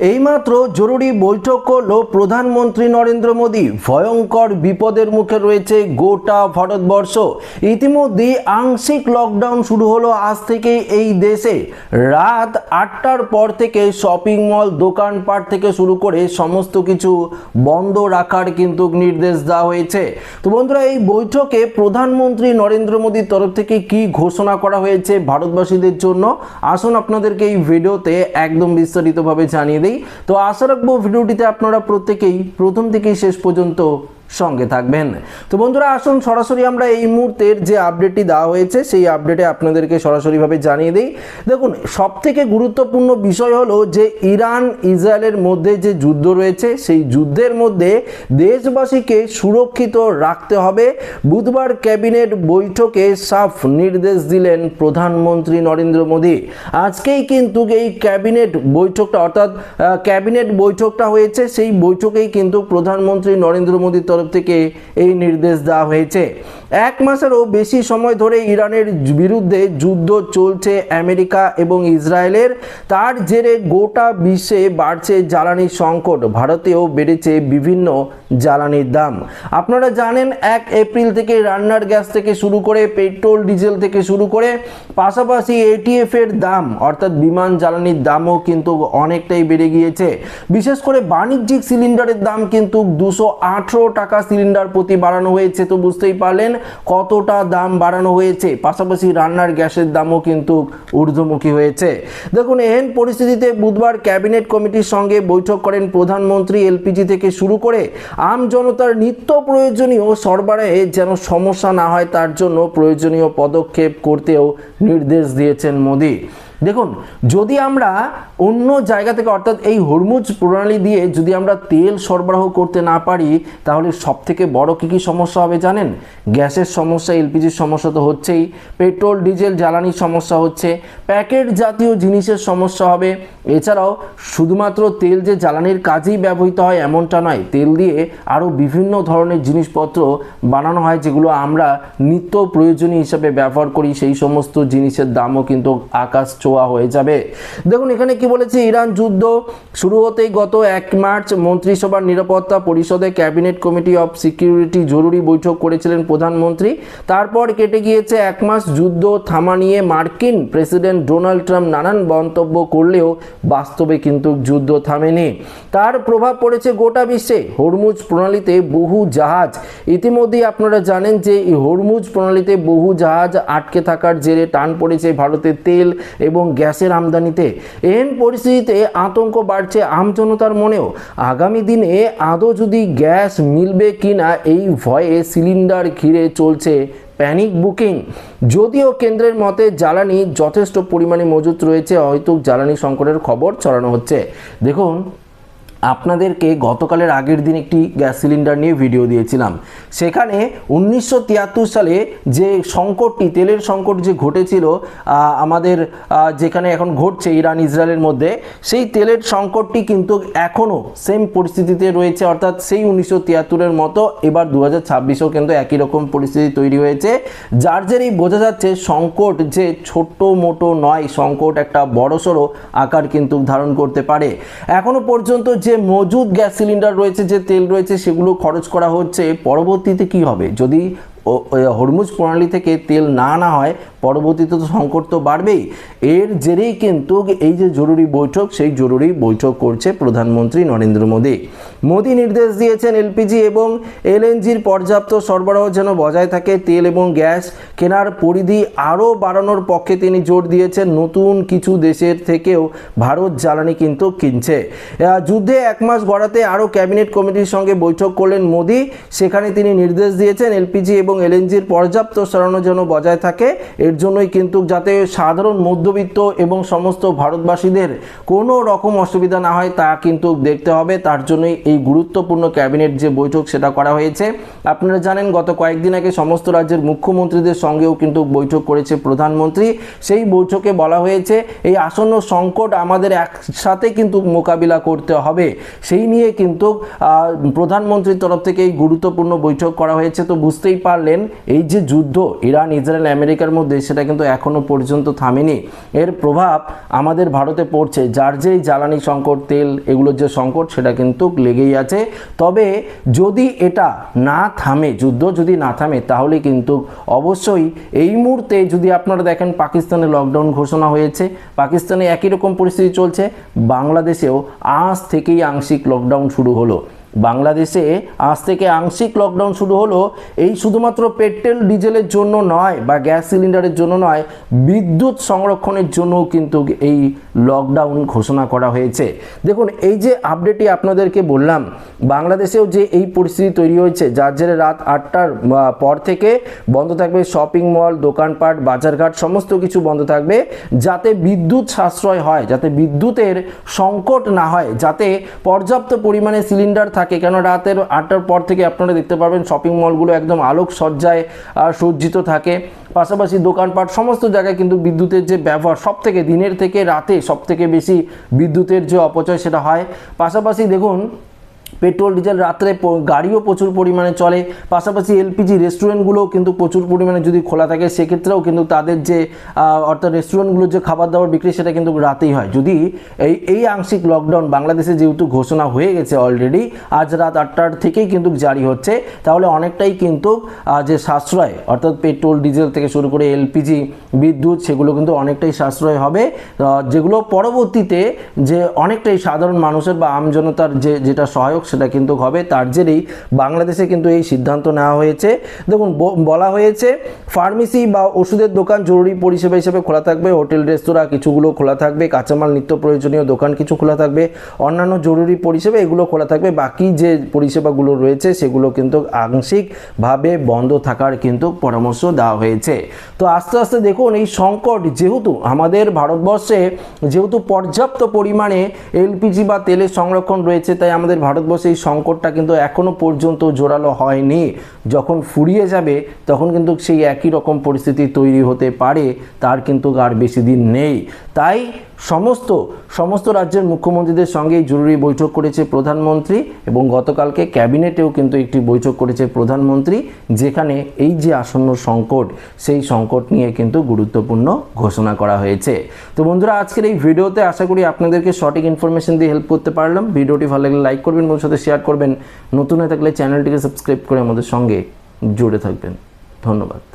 এইমাত্র জরুরি বৈঠক করল প্রধানমন্ত্রী নরেন্দ্র মোদী। ভয়ঙ্কর বিপদের মুখে রয়েছে গোটা ভারতবর্ষ। ইতিমধ্যেই আংশিক লকডাউন শুরু হলো আজ থেকে এই দেশে। রাত 8টার পর থেকে শপিং মল, দোকানপাট থেকে শুরু করে সমস্ত কিছু বন্ধ রাখার কিন্তু নির্দেশ দেওয়া হয়েছে। তো বন্ধুরা, এই বৈঠকে প্রধানমন্ত্রী নরেন্দ্র মোদীর তরফ থেকে কি ঘোষণা করা হয়েছে ভারতবাসীদের জন্য, আসুন আপনাদেরকে এই ভিডিওতে একদম বিস্তারিতভাবে জানিয়ে দিই। তো আশা রাখবো ভিডিওটিতে আপনারা প্রত্যেকেই প্রথম থেকেই শেষ পর্যন্ত সঙ্গে থাকবেন। তো বন্ধুরা, আসুন সরাসরি আমরা এই মুহূর্তের যে আপডেটটি দেওয়া হয়েছে সেই আপডেটে আপনাদেরকে সরাসরিভাবে জানিয়ে দিই। দেখুন, সবথেকে গুরুত্বপূর্ণ বিষয় হলো যে ইরান ইসরায়েলের মধ্যে যে যুদ্ধ রয়েছে সেই যুদ্ধের মধ্যে দেশবাসীকে সুরক্ষিত রাখতে হবে। বুধবার ক্যাবিনেট বৈঠকে সাফ নির্দেশ দিলেন প্রধানমন্ত্রী নরেন্দ্র মোদী। আজকেই কিন্তু এই ক্যাবিনেট বৈঠকটা অর্থাৎ ক্যাবিনেট বৈঠকটা হয়েছে, সেই বৈঠকেই কিন্তু প্রধানমন্ত্রী নরেন্দ্র মোদীর তরফ থেকে এই নির্দেশ দেওয়া হয়েছে। এক মাসেরও বেশি সময় ধরে ইরানের বিরুদ্ধে যুদ্ধ চলছে আমেরিকা এবং ইসরায়েলের। তার জেরে গোটা বিশ্বে বাড়ছে জ্বালানি সংকট, ভারতেও বেড়েছে বিভিন্ন জ্বালানির দাম। আপনারা জানেন 1 এপ্রিল থেকে রান্নার গ্যাস থেকে শুরু করে পেট্রোল ডিজেল থেকে শুরু করে পাশাপাশি এটিএফ এর দাম অর্থাৎ বিমান জ্বালানির দামও কিন্তু অনেকটাই বেড়ে গিয়েছে। বিশেষ করে বাণিজ্যিক সিলিন্ডারের দাম কিন্তু 218 টাকা সিলিন্ডার প্রতি বাড়ানো হয়েছে। তো বুঝতেই পারলেন কতটা দাম বাড়ানো হয়েছে। পাশাপাশি রান্নার গ্যাসের দামও কিন্তু ঊর্ধ্বমুখী হয়েছে। দেখুন, এহেন পরিস্থিতিতে বুধবার ক্যাবিনেট কমিটির সঙ্গে বৈঠক করেন প্রধানমন্ত্রী। এলপিজি থেকে শুরু করে আম জনতার নিত্য প্রয়োজনীয় সরবরাহে যেন সমস্যা না হয় তার জন্য প্রয়োজনীয় পদক্ষেপ করতেও নির্দেশ দিয়েছেন মোদী। দেখুন, যদি আমরা অন্য জায়গা থেকে অর্থাৎ এই হরমুজ প্রণালী দিয়ে যদি আমরা তেল সরবরাহ করতে না পারি তাহলে সবথেকে বড় কী সমস্যা হবে জানেন? গ্যাসের সমস্যা, এলপিজির সমস্যা তো হচ্ছেই, পেট্রোল ডিজেল জ্বালানির সমস্যা হচ্ছে, প্যাকেট জাতীয় জিনিসের সমস্যা হবে। এছাড়াও শুধুমাত্র তেল যে জ্বালানির কাজেই ব্যবহৃত হয় এমনটা নয়, তেল দিয়ে আরও বিভিন্ন ধরনের জিনিসপত্র বানানো হয় যেগুলো আমরা নিত্য প্রয়োজনীয় হিসাবে ব্যবহার করি। সেই সমস্ত জিনিসের দামও কিন্তু আকাশ ছোঁয়া হয়ে যাবে। দেখুন, এখানে কি বলেছে, ইরান যুদ্ধ শুরু হতেই গত 1 মার্চ মন্ত্রিসভার নিরাপত্তা পরিষদে ক্যাবিনেট কমিটি অফ সিকিউরিটি জরুরি বৈঠক করেছিলেন প্রধানমন্ত্রী। তারপর কেটে গিয়েছে 1 মাস। যুদ্ধ থামা নিয়ে মার্কিন প্রেসিডেন্ট ডোনাল্ড ট্রাম্প নানান মন্তব্য করলেও বাস্তবে কিন্তু যুদ্ধ থামেনি। তার প্রভাব পড়েছে গোটা বিশ্বে। হরমুজ প্রণালীতে বহু জাহাজ, ইতিমধ্যেই আপনারা জানেন যে এই হরমুজ প্রণালীতে বহু জাহাজ আটকে থাকার জেরে টান পড়েছে ভারতের তেল এবং গ্যাসের আমদানিতে। এহেন পরিস্থিতিতে আতঙ্ক বাড়ছে আমজনতার মনেও। আগামী দিনে আদৌ যদি গ্যাস মিলবে কিনা এই ভয়ে সিলিন্ডার ঘিরে চলছে প্যানিক বুকিং। যদিও কেন্দ্রের মতে জ্বালানি যথেষ্ট পরিমাণে মজুত রয়েছে, হয়তো জ্বালানি সংকটের খবর ছড়ানো হচ্ছে। দেখুন, আপনাদেরকে গতকালের আগের দিন একটি গ্যাস সিলিন্ডার নিয়ে ভিডিও দিয়েছিলাম। সেখানে 1973 সালে যে সংকটটি, তেলের সংকট যে ঘটেছিল আমাদের যেখানে এখন ঘটছে ইরান ইসরায়েলের মধ্যে, সেই তেলের সংকটটি কিন্তু এখনও সেম পরিস্থিতিতে রয়েছে। অর্থাৎ সেই 1973-এর মতো এবার 2026-এও কিন্তু একই রকম পরিস্থিতি তৈরি হয়েছে, যার জেরেই বোঝা যাচ্ছে সংকট যে ছোট্ট মোটো নয়, সংকট একটা বড়সড় আকার কিন্তু ধারণ করতে পারে। এখনো পর্যন্ত যে মজুদ গ্যাস সিলিন্ডার রয়েছে, যে তেল রয়েছে, সেগুলো খরচ করা হচ্ছে। পরবর্তীতে কি হবে যদি হরমুজ প্রণালী থেকে তেল না আনা হয়? পরবর্তীতে তো সংকট তো বাড়বেই। এর জেরেই কিন্তু এই যে জরুরি বৈঠক, সেই জরুরি বৈঠক করছে প্রধানমন্ত্রী নরেন্দ্র মোদী। মোদী নির্দেশ দিয়েছেন এলপিজি এবং এলএনজির পর্যাপ্ত সরবরাহ যেন বজায় থাকে। তেল এবং গ্যাস কেনার পরিধি আরও বাড়ানোর পক্ষে তিনি জোর দিয়েছেন। নতুন কিছু দেশের থেকেও ভারত জ্বালানি কিন্তু কিনছে। যুদ্ধে 1 মাস গড়াতে আরও ক্যাবিনেট কমিটির সঙ্গে বৈঠক করলেন মোদী। সেখানে তিনি নির্দেশ দিয়েছেন এলপিজি এবং এলএনজির পর্যাপ্ত সরবরাহ যেন বজায় থাকে। এর জন্যই কিন্তু যাতে সাধারণ মধ্যবিত্ত এবং সমস্ত ভারতবাসীদের কোনো রকম অসুবিধা না হয় তা কিন্তু দেখতে হবে। তার জন্যই এই গুরুত্বপূর্ণ ক্যাবিনেট যে বৈঠক সেটা করা হয়েছে। আপনারা জানেন গত কয়েকদিন আগে সমস্ত রাজ্যের মুখ্যমন্ত্রীদের সঙ্গেও কিন্তু বৈঠক করেছে প্রধানমন্ত্রী। সেই বৈঠকে বলা হয়েছে এই আসন্ন সংকট আমাদের একসাথে কিন্তু মোকাবিলা করতে হবে। সেই নিয়ে কিন্তু প্রধানমন্ত্রীর তরফ থেকে এই গুরুত্বপূর্ণ বৈঠক করা হয়েছে। তো বুঝতেই পারলেন পারলেন এই যে যুদ্ধ ইরান ইসরায়েল আমেরিকার মধ্যে সেটা কিন্তু এখনও পর্যন্ত থামেনি। এর প্রভাব আমাদের ভারতে পড়ছে, যার যেই জ্বালানি সংকট, তেল এগুলোর যে সংকট সেটা কিন্তু লেগেই আছে। তবে যদি এটা না থামে, যুদ্ধ যদি না থামে, তাহলে কিন্তু অবশ্যই এই মুহূর্তে যদি আপনারা দেখেন পাকিস্তানে লকডাউন ঘোষণা হয়েছে, পাকিস্তানে একই রকম পরিস্থিতি চলছে, বাংলাদেশেও আজ থেকেই আংশিক লকডাউন শুরু হলো। বাংলাদেশে আজ থেকে আংশিক লকডাউন শুরু হলো। এই শুধুমাত্র পেট্রোল ডিজেলের জন্য নয় বা গ্যাস সিলিন্ডারের জন্য নয়, বিদ্যুৎ সংরক্ষণের জন্যও কিন্তু এই লকডাউন ঘোষণা করা হয়েছে। দেখুন, এই যে আপডেটটি আপনাদেরকে বললাম, বাংলাদেশেও যে এই পরিস্থিতি তৈরি হয়েছে, যার জেরে রাত 8টার পর থেকে বন্ধ থাকবে শপিং মল, দোকানপাট, বাজারঘাট, সমস্ত কিছু বন্ধ থাকবে, যাতে বিদ্যুৎ সাশ্রয় হয়, যাতে বিদ্যুতের সংকট না হয়, যাতে পর্যাপ্ত পরিমাণে সিলিন্ডার থাকে। কেন রাতের 8টার পর থেকে আপনারা দেখতে পারবেন শপিং মলগুলো একদম আলোকসজ্জায় সজ্জিত থাকে, পাশাপাশি দোকানপাট সমস্ত জায়গায় কিন্তু বিদ্যুতের যে ব্যবহার সব থেকে দিনের থেকে রাতে সব থেকে বেশি বিদ্যুতের যে অপচয় সেটা হয়। পাশাপাশি দেখুন, পেট্রোল ডিজেল রাত্রে গাড়িও প্রচুর পরিমাণে চলে, পাশাপাশি এলপিজি রেস্টুরেন্টগুলোও কিন্তু প্রচুর পরিমাণে যদি খোলা থাকে, সেক্ষেত্রেও কিন্তু তাদের যে অর্থাৎ রেস্টুরেন্টগুলোর যে খাবার দাবার বিক্রি সেটা কিন্তু রাতেই হয়। যদি এই আংশিক লকডাউন বাংলাদেশে যেহেতু ঘোষণা হয়ে গেছে অলরেডি, আজ রাত 8টার থেকেই কিন্তু জারি হচ্ছে, তাহলে অনেকটাই কিন্তু যে সাশ্রয়, অর্থাৎ পেট্রোল ডিজেল থেকে শুরু করে এলপিজি, বিদ্যুৎ, সেগুলো কিন্তু অনেকটাই সাশ্রয় হবে, যেগুলো পরবর্তীতে যে অনেকটাই সাধারণ মানুষের বা আমজনতার যেটা সহায়ক সেটা কিন্তু হবে। তার জেরেই বাংলাদেশে কিন্তু এই সিদ্ধান্ত নেওয়া হয়েছে। দেখুন, বলা হয়েছে ফার্মেসি বা ওষুধের দোকান জরুরি পরিষেবা হিসেবে খোলা থাকবে, হোটেল রেস্তোরাঁ কিছুগুলো খোলা থাকবে, কাঁচামাল নিত্য প্রয়োজনীয় দোকান কিছু খোলা থাকবে, অন্যান্য জরুরি পরিষেবা এগুলো খোলা থাকবে। বাকি যে পরিষেবাগুলো রয়েছে সেগুলো কিন্তু আংশিকভাবে বন্ধ থাকার কিন্তু পরামর্শ দেওয়া হয়েছে। তো আস্তে আস্তে দেখুন, এই সংকট যেহেতু আমাদের ভারতবর্ষে যেহেতু পর্যাপ্ত পরিমাণে এলপিজি বা তেলের সংরক্ষণ রয়েছে, তাই আমাদের ভারতবর্ষে এই সংকটটা কিন্তু এখনো পর্যন্ত জোরালো হয়নি। যখন ফুরিয়ে যাবে তখন কিন্তু সেই একই রকম পরিস্থিতি তৈরি হতে পারে, তার কিন্তু আর বেশি দিন নেই। তাই সমস্ত রাজ্যের মুখ্যমন্ত্রীদের সঙ্গে জরুরি বৈঠক করেছে প্রধানমন্ত্রী, এবং গতকালকে ক্যাবিনেটেও কিন্তু একটি বৈঠক করেছে প্রধানমন্ত্রী, যেখানে এই যে আসন্ন সংকট সেই সংকট নিয়ে কিন্তু গুরুত্বপূর্ণ ঘোষণা করা হয়েছে। তো বন্ধুরা, আজকের এই ভিডিওতে আশা করি আপনাদেরকে সঠিক ইনফরমেশন দিয়ে হেল্প করতে পারলাম। ভিডিওটি ভালো লাগলে লাইক করবেন, বন্ধুদের সাথে শেয়ার করবেন, নতুন হয়ে থাকলে চ্যানেলটিকে সাবস্ক্রাইব করে আমাদের সঙ্গে জুড়ে থাকবেন। ধন্যবাদ।